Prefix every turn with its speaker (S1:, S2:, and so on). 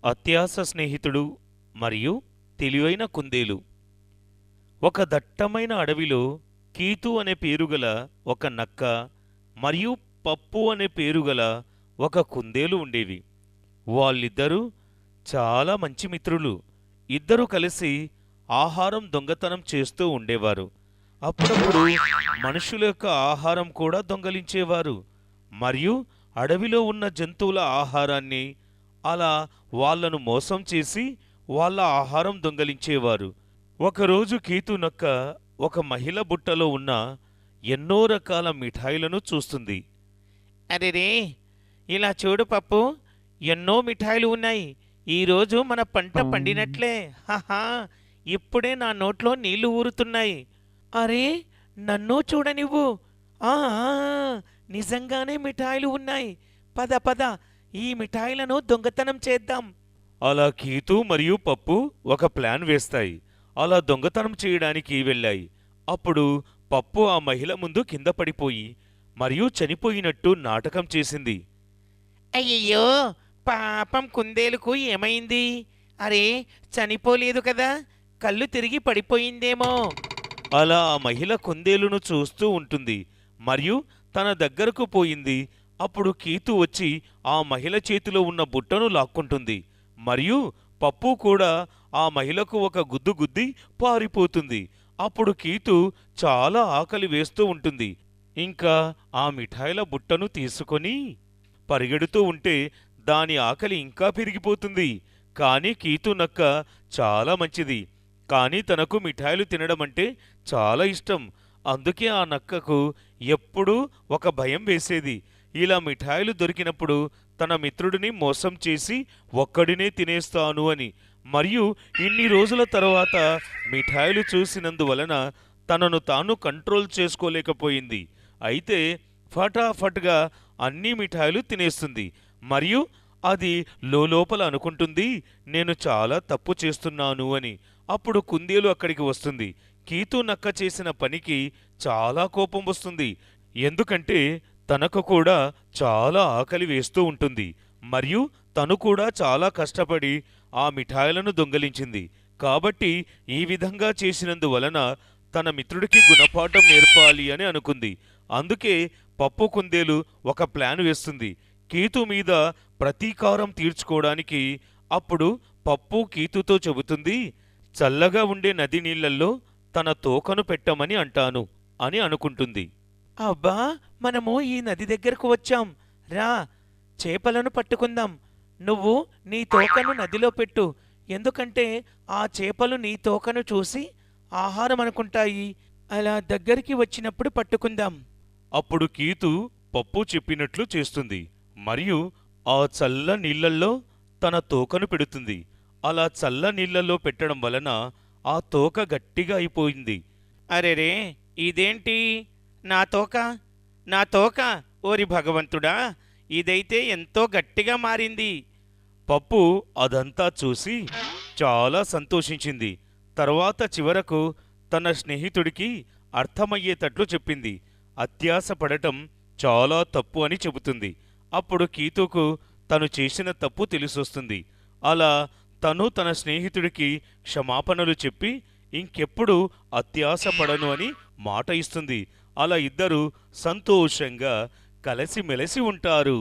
S1: అత్యాస స్నేహితుడు మరియు తెలివైన కుందేలు. ఒక దట్టమైన అడవిలో కీతు అనే పేరుగల ఒక నక్క మరియు పప్పు అనే పేరుగల ఒక కుందేలు ఉండేవి. వాళ్ళిద్దరూ చాలా మంచి మిత్రులు. ఇద్దరూ కలిసి ఆహారం దొంగతనం చేస్తూ ఉండేవారు. అప్పుడప్పుడు మనుషుల యొక్క ఆహారం కూడా దొంగలించేవారు మరియు అడవిలో ఉన్న జంతువుల ఆహారాన్ని అలా వాళ్ళను మోసం చేసి వాళ్ళ ఆహారం దొంగలించేవారు. ఒకరోజు కీతు నక్క ఒక మహిళ బుట్టలో ఉన్న ఎన్నో రకాల మిఠాయిలను చూస్తుంది. అరెరే, ఇలా చూడు పప్పు, ఎన్నో మిఠాయిలు ఉన్నాయి. ఈరోజు మన పంట పండినట్లే. హహా, ఇప్పుడే నా నోట్లో నీళ్లు ఊరుతున్నాయి. అరే, నన్ను చూడనివ్వు. ఆ ఆ, నిజంగానే మిఠాయిలు ఉన్నాయి. పద పద, ఈ మిఠాయిలను దొంగతనం చేద్దాం. అలా కీతు మరియు పప్పు ఒక ప్లాన్ వేస్తాయి. అలా దొంగతనం చేయడానికి వెళ్ళాయి. అప్పుడు పప్పు ఆ మహిళ ముందు కింద పడిపోయి మరియు చనిపోయినట్టు నాటకం చేసింది. అయ్యయ్యో, పాపం కుందేలుకు ఏమైంది? అరే, చనిపోలేదు కదా, కళ్ళు తిరిగి పడిపోయిందేమో. అలా ఆ మహిళ కుందేలును చూస్తూ ఉంటుంది మరియు తన దగ్గరకు పోయింది. అప్పుడు కీతు వచ్చి ఆ మహిళ చేతిలో ఉన్న బుట్టను లాక్కుంటుంది మరియు పప్పు కూడా ఆ మహిళకు ఒక గుద్దు గుద్ది పారిపోతుంది. అప్పుడు కీతు చాలా ఆకలి వేస్తూ ఉంటుంది. ఇంకా ఆ మిఠాయిల బుట్టను తీసుకొని పరిగెడుతూ ఉంటే దాని ఆకలి ఇంకా పెరిగిపోతుంది. కానీ కీతు నక్క చాలా మంచిది, కానీ తనకు మిఠాయిలు తినడం అంటే చాలా ఇష్టం. అందుకే ఆ నక్కకు ఎప్పుడూ ఒక భయం వేసేది. ఇలా మిఠాయిలు దొరికినప్పుడు తన మిత్రుడిని మోసం చేసి ఒక్కడినే తినేస్తాను అని. మరియు ఇన్ని రోజుల తర్వాత మిఠాయిలు చూసినందువలన తనను తాను కంట్రోల్ చేసుకోలేకపోయింది. అయితే ఫటాఫట్గా అన్ని మిఠాయిలు తినేస్తుంది మరియు అది లోపల అనుకుంటుంది, నేను చాలా తప్పు చేస్తున్నాను అని. అప్పుడు కుందేలు అక్కడికి వస్తుంది. కీతు నక్క చేసిన పనికి చాలా కోపం వస్తుంది. ఎందుకంటే తనకు కూడా చాలా ఆకలి వేస్తూ ఉంటుంది మరియు తను కూడా చాలా కష్టపడి ఆ మిఠాయిలను దొంగలించింది. కాబట్టి ఈ విధంగా చేసినందువలన తన మిత్రుడికి గుణపాఠం నేర్పాలి అని అనుకుంది. అందుకే పప్పు కుందేలు ఒక ప్లాన్ వేస్తుంది కీతు మీద ప్రతీకారం తీర్చుకోవడానికి. అప్పుడు పప్పు కీతుతో చెబుతుంది, చల్లగా ఉండే నది నీళ్లల్లో తన తోకను పెట్టమని అంటాను అని అనుకుంటుంది. అబ్బా, మనము ఈ నది దగ్గరకు వచ్చాం. రా, చేపలను పట్టుకుందాం. నువ్వు నీ తోకను నదిలో పెట్టు, ఎందుకంటే ఆ చేపలు నీ తోకను చూసి ఆహారం అనుకుంటాయి. అలా దగ్గరికి వచ్చినప్పుడు పట్టుకుందాం. అప్పుడు కీతు పప్పు చెప్పినట్లు చేస్తుంది మరియు ఆ చల్ల నీళ్లల్లో తన తోకను పెడుతుంది. అలా చల్ల నీళ్లలో పెట్టడం వలన ఆ తోక గట్టిగా అయిపోయింది. అరెరే, ఇదేంటి? నా తోక, నా తోక! ఓరి భగవంతుడా, ఇదైతే ఎంతో గట్టిగా మారింది. పప్పు అదంతా చూసి చాలా సంతోషించింది. తర్వాత చివరకు తన స్నేహితుడికి అర్థమయ్యేటట్లు చెప్పింది. అత్యాశ పడటం చాలా తప్పు అని చెబుతుంది. అప్పుడు కీతుకు తను చేసిన తప్పు తెలిసొస్తుంది. అలా తను తన స్నేహితుడికి క్షమాపణలు చెప్పి ఇంకెప్పుడు అత్యాశ పడను అని మాట ఇస్తుంది. అలా ఇద్దరూ సంతోషంగా కలిసిమెలిసి ఉంటారు.